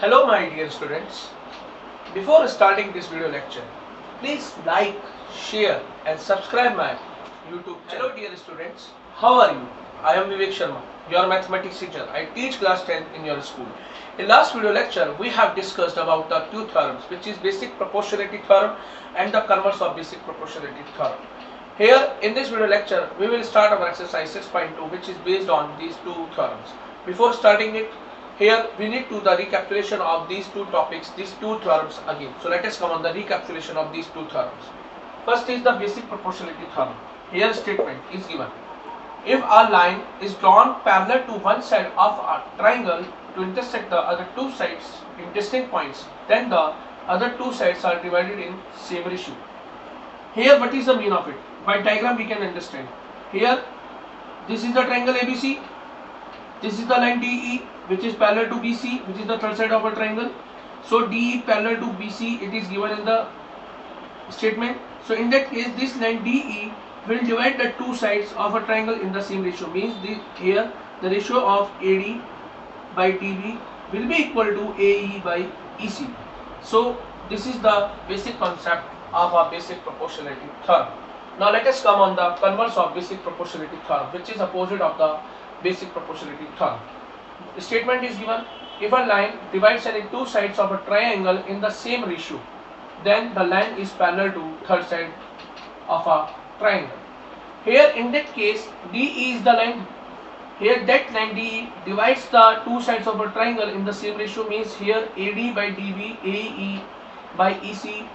Hello my dear students. Before starting this video lecture, please like, share and subscribe my YouTube channel. Hello dear students, how are you? I am Vivek Sharma, your mathematics teacher. I teach class 10 in your school. In last video lecture, we have discussed about the two theorems, which is basic proportionality theorem and the converse of basic proportionality theorem. Here in this video lecture, we will start our exercise 6.2, which is based on these two theorems. Before starting it, here we need to the recapitulation of these two topics, these two theorems again. So let us come on the recapitulation of these two theorems. First is the basic proportionality theorem. Here statement is given. If a line is drawn parallel to one side of a triangle to intersect the other two sides in distinct points, then the other two sides are divided in same ratio. Here what is the mean of it? By diagram we can understand. Here this is the triangle ABC. This is the line DE which is parallel to BC, which is the third side of a triangle. So DE parallel to BC, it is given in the statement. So in that case, this line DE will divide the two sides of a triangle in the same ratio. Means here the ratio of AD by DB will be equal to AE by EC. So this is the basic concept of a basic proportionality theorem. Now let us come on the converse of basic proportionality theorem, which is opposite of the basic proportionality theorem. The statement is given. If a line divides any two sides of a triangle in the same ratio, then the line is parallel to third side of a triangle. Here in that case, DE is the line. Here that line DE divides the two sides of a triangle in the same ratio, means here AD by DB, AE by EC,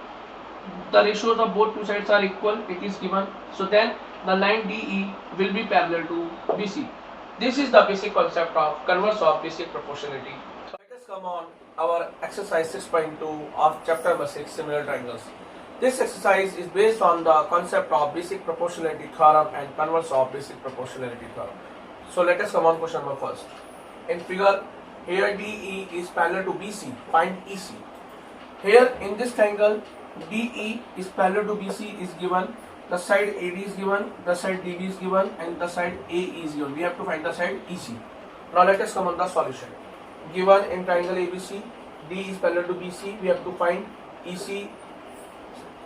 the ratios of both two sides are equal, it is given. So then the line DE will be parallel to BC. This is the basic concept of converse of basic proportionality. Let us come on our exercise 6.2 of chapter number 6, similar triangles. This exercise is based on the concept of basic proportionality theorem and converse of basic proportionality theorem. So let us come on question number first. In figure, here DE is parallel to BC, find EC. Here in this triangle, DE is parallel to BC is given, the side AD is given, the side DB is given, and the side AE is given. We have to find the side EC. Now let us come on the solution. Given in triangle ABC, D is parallel to BC, we have to find EC.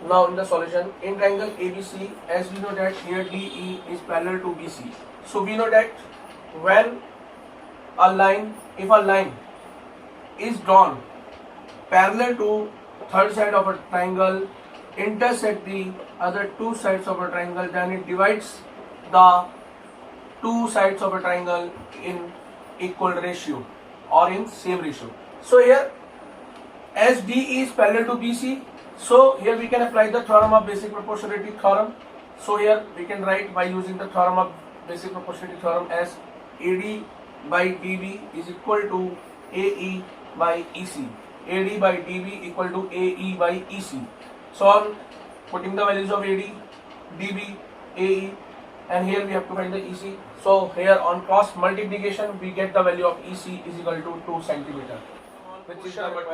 Now in the solution, in triangle ABC, as we know that here DE is parallel to BC. So we know that when if a line is drawn parallel to third side of a triangle, intersect the other two sides of a triangle, then it divides the two sides of a triangle in equal ratio or in same ratio. So here as DE is parallel to BC, so here we can apply the theorem of basic proportionality theorem. So here we can write by using the theorem of basic proportionality theorem as AD by DB is equal to AE by EC. AD by DB equal to AE by EC. So on putting the values of AD, DB, AE, and here we have to find the EC. So here on cross multiplication we get the value of EC is equal to 2 centimeter. Which is number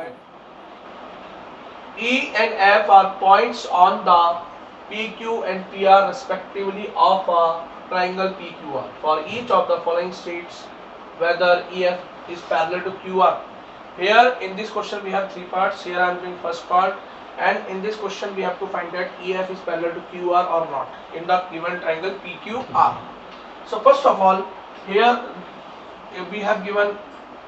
2. E and F are points on the PQ and PR respectively of a triangle PQR. For each of the following states, whether EF is parallel to QR. Here in this question we have three parts. Here I am doing first part, and in this question we have to find that EF is parallel to QR or not in the given triangle PQR. So first of all, here we have given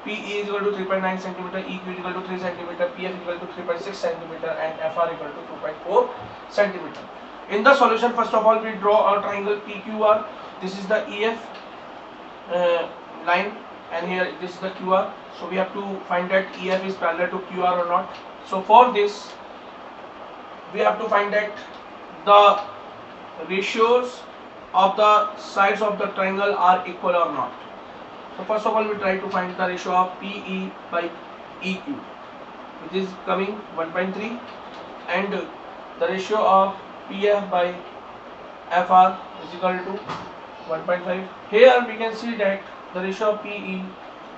PE is equal to 3.9 cm, EQ is equal to 3 cm, PF is equal to 3.6 cm, and FR equal to 2.4 cm. In the solution, first of all we draw a triangle PQR. This is the EF line, and here this is the QR. So we have to find that EF is parallel to QR or not. So for this we have to find that the ratios of the sides of the triangle are equal or not. So first of all we try to find the ratio of PE by EQ, which is coming 1.3, and the ratio of PF by FR is equal to 1.5. Here we can see that the ratio of PE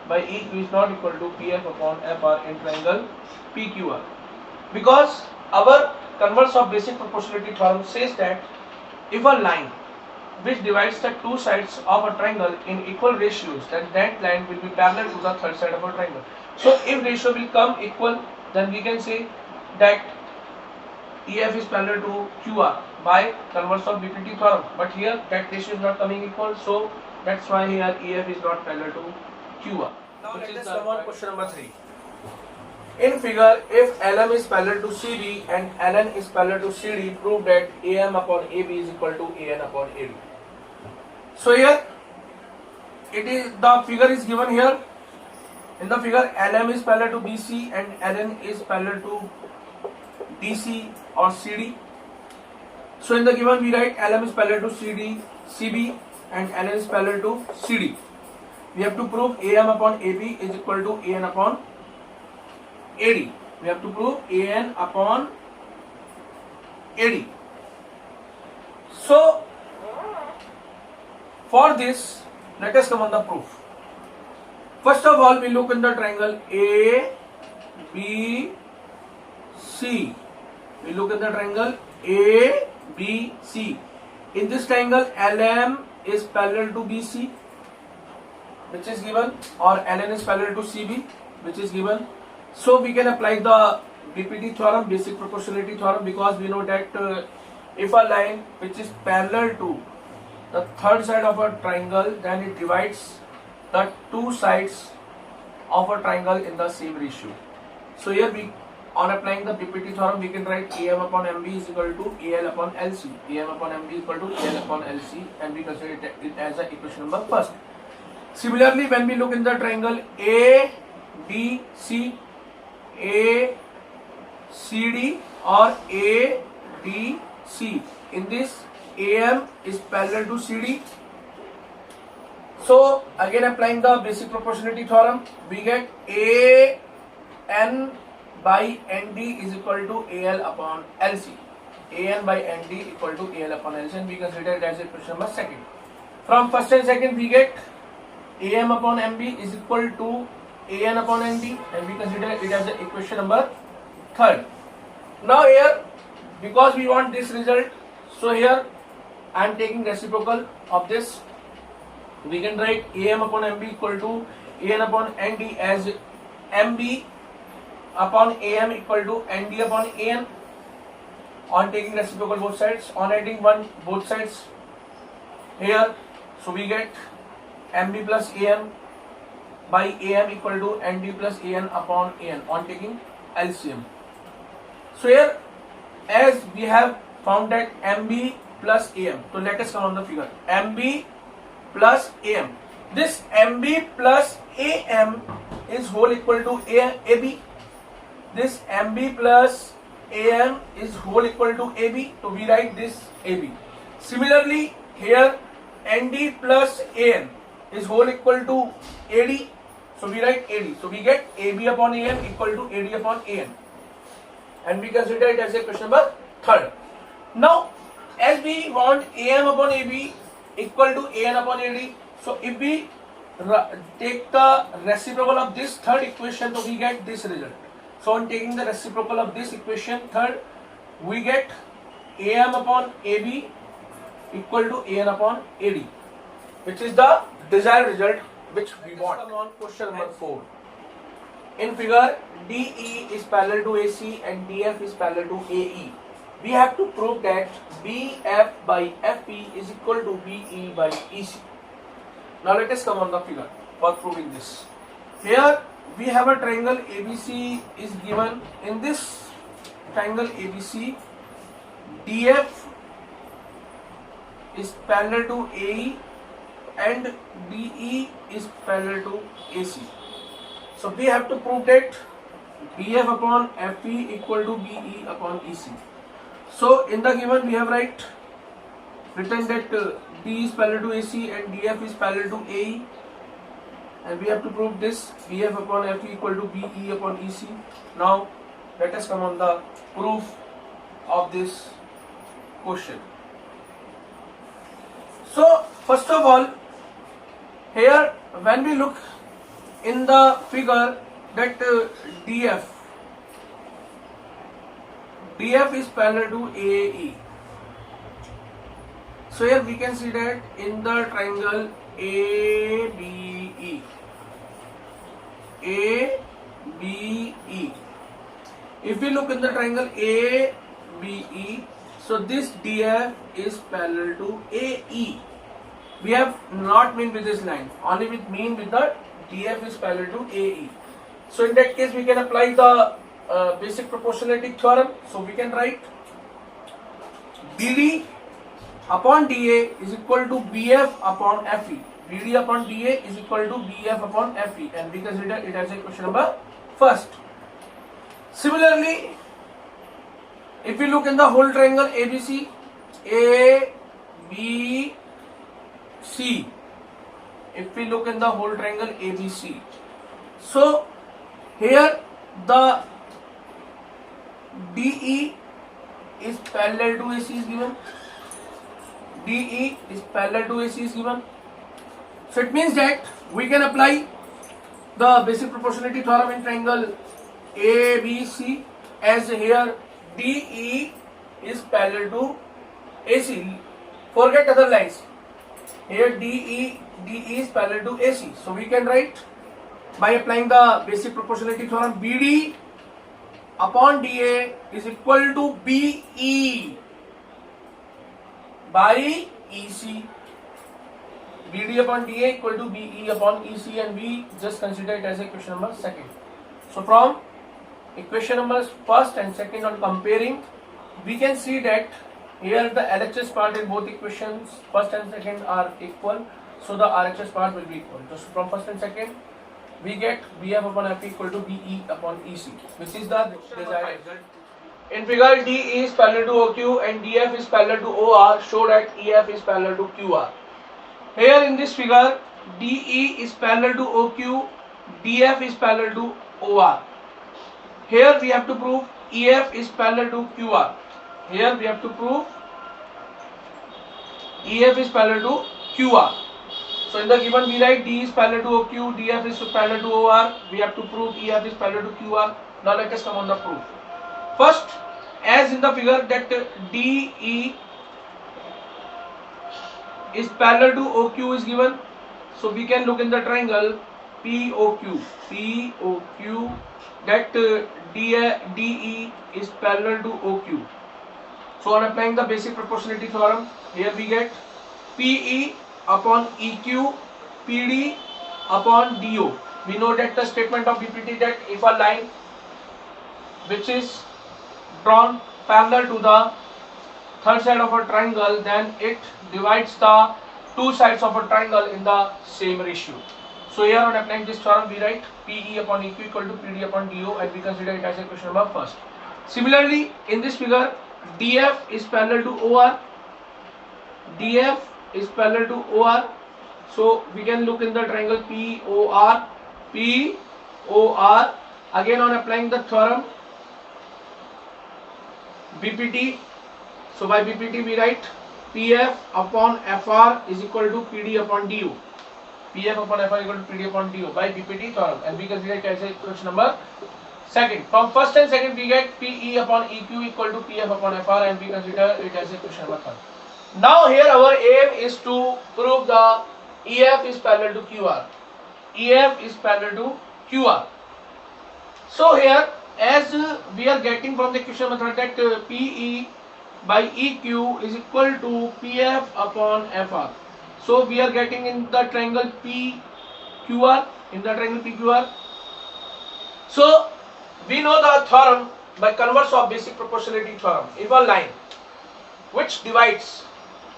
by EQ is not equal to PF upon FR in triangle PQR, because our converse of basic proportionality theorem says that if a line which divides the two sides of a triangle in equal ratios, then that line will be parallel to the third side of a triangle. So if ratio will come equal, then we can say that EF is parallel to QR by converse of BPT theorem. But here that ratio is not coming equal, so that's why here EF is not parallel to QR. Now let us come on question number 3. In figure, if LM is parallel to CB and LN is parallel to CD, prove that AM upon AB is equal to AN upon AD. So here it is, the figure is given here. In the figure, LM is parallel to BC and LN is parallel to DC or CD. So in the given we write LM is parallel to CB and LN is parallel to CD. We have to prove AM upon AB is equal to AN upon AD. We have to prove AN upon AD. So for this, let us come on the proof. First of all, we look in the triangle A, B, C. We look in the triangle A, B, C. In this triangle, LM is parallel to BC, which is given, or LN is parallel to CB, which is given. So we can apply the BPT theorem, basic proportionality theorem, because we know that if a line which is parallel to the third side of a triangle, then it divides the two sides of a triangle in the same ratio. So here we, on applying the BPT theorem, we can write AM upon MB is equal to AL upon LC. AM upon MB is equal to AL upon LC, and we consider it as the equation number first. Similarly, when we look in the triangle ADC, ACD or ADC, in this AM is parallel to CD. So again, applying the basic proportionality theorem, we get AN by ND is equal to AL upon LC. AN by ND equal to AL upon LC, and we consider it as equation number second. From first and second, we get AM upon MB is equal to AN upon ND, and we consider it as the equation number third. Now here, because we want this result, so here I am taking reciprocal of this. We can write AM upon MB equal to AN upon ND as MB upon AM equal to ND upon AN. On taking reciprocal both sides, on adding one both sides here, so we get MB plus AM by AM equal to ND plus AN upon AN on taking LCM. So here, as we have found that MB plus AM, so let us come on the figure. MB plus AM. This MB plus AM is whole equal to AB. This MB plus AM is whole equal to AB. So we write this AB. Similarly, here ND plus AN is whole equal to AD. So we write AD. So we get AB upon AM equal to AD upon AN. And we consider it as a question number third. Now, as we want AM upon AB equal to AN upon AD, so if we take the reciprocal of this third equation, so we get this result. So on taking the reciprocal of this equation third, we get AM upon AB equal to AN upon AD, which is the desired result which we want. Come on question number 4. In figure, DE is parallel to AC and DF is parallel to AE. We have to prove that BF by FP is equal to BE by EC. Now let us come on the figure for proving this. Here we have a triangle ABC is given. In this triangle ABC, DF is parallel to AE and DE is parallel to AC. So we have to prove that BF upon FP equal to BE upon EC. So in the given we have written that D is parallel to AC and DF is parallel to AE, and we have to prove this BF upon FE equal to BE upon EC. Now let us come on the proof of this question. So first of all, here when we look in the figure that DF is parallel to AE. So here we can see that in the triangle ABE, if we look in the triangle ABE, so this DF is parallel to AE. We have not mean with this line, only with mean with the DF is parallel to AE. So in that case we can apply the basic proportionality theorem. So we can write BD upon DA is equal to BF upon FE. BD upon DA is equal to BF upon FE, and we consider it as a question number first. Similarly, if we look in the whole triangle ABC, if we look in the whole triangle ABC, so here the DE is parallel to AC is given. DE is parallel to AC is given. So it means that we can apply the basic proportionality theorem in triangle ABC, as here DE is parallel to AC. Forget other lines. Here DE is parallel to AC. So we can write by applying the basic proportionality theorem, BD upon DA is equal to BE by EC. BD upon DA equal to BE upon EC, and we just consider it as equation number second. So from equation numbers first and second on comparing, we can see that here the LHS part in both equations first and second are equal, so the RHS part will be equal. So from first and second we get BF upon FE equal to BE upon EC, which is the desired result. In figure, DE is parallel to OQ and DF is parallel to OR. Show that EF is parallel to QR. Here in this figure, DE is parallel to OQ, DF is parallel to OR. Here we have to prove EF is parallel to QR. Here we have to prove EF is parallel to QR. So in the given we write D is parallel to OQ, DF is parallel to OR. We have to prove EF is parallel to QR. Now let us come on the proof. First, as in the figure that DE is parallel to OQ is given, so we can look in the triangle POQ that DE is parallel to OQ. So on applying the basic proportionality theorem, here we get PE upon EQ, PD upon DO. We know that the statement of BPT that if a line which is drawn parallel to the third side of a triangle, then it divides the two sides of a triangle in the same ratio. So here on applying this theorem, we write PE upon EQ equal to PD upon DO, and we consider it as a question number first. Similarly, in this figure, DF is parallel to OR. DF is parallel to OR. So we can look in the triangle POR. Again on applying the theorem BPT. So by BPT we write PF upon FR is equal to PD upon DO. PF upon FR is equal to PD upon DO by BPT theorem, and we consider it as a question number second. From first and second we get PE upon EQ equal to PF upon FR, and we consider it as a question number third. Now here our aim is to prove the EF is parallel to QR. EF is parallel to QR. So here, as we are getting from the equation method that PE by EQ is equal to PF upon FR. So we are getting in the triangle PQR, So we know the theorem by converse of basic proportionality theorem. If a line which divides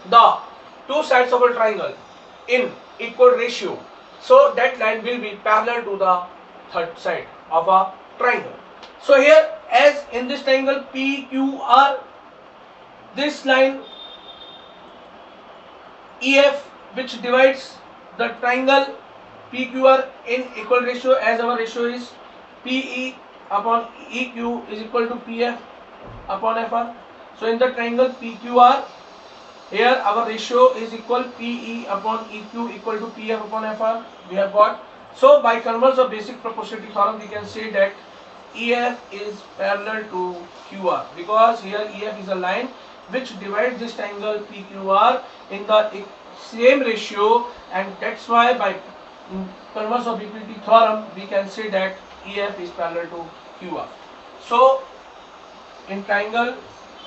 the two sides of a triangle in equal ratio, so that line will be parallel to the third side of a triangle. So here, as in this triangle PQR, this line EF which divides the triangle PQR in equal ratio, as our ratio is PE upon EQ is equal to PF upon FR. So in the triangle PQR, here our ratio is equal PE upon EQ equal to PF upon FR. We have got. So by converse of basic proportionality theorem, we can say that EF is parallel to QR, because here EF is a line which divides this triangle PQR in the same ratio, and that's why by converse of BPT theorem we can say that EF is parallel to QR. So in triangle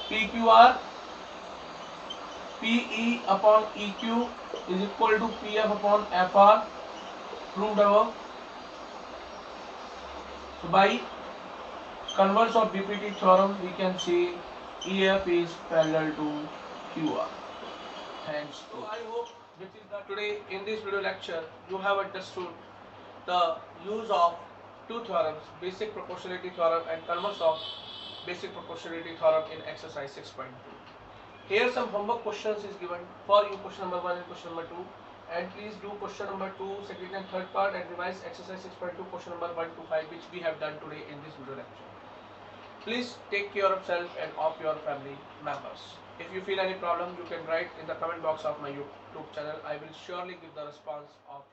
PQR, PE upon EQ is equal to PF upon FR, proved above. So by converse of BPT theorem we can say EF is parallel to QR. Thanks. So I hope this is the today in this video lecture you have understood the use of two theorems, basic proportionality theorem and converse of basic proportionality theorem in exercise 6.2. Here some homework questions is given for you, question number 1 and question number 2, and please do question number 2 second and third part and revise exercise 6.2 question number 1 to 5 which we have done today in this video lecture. Please take care of yourself and of your family members. If you feel any problem, you can write in the comment box of my YouTube channel. I will surely give the response of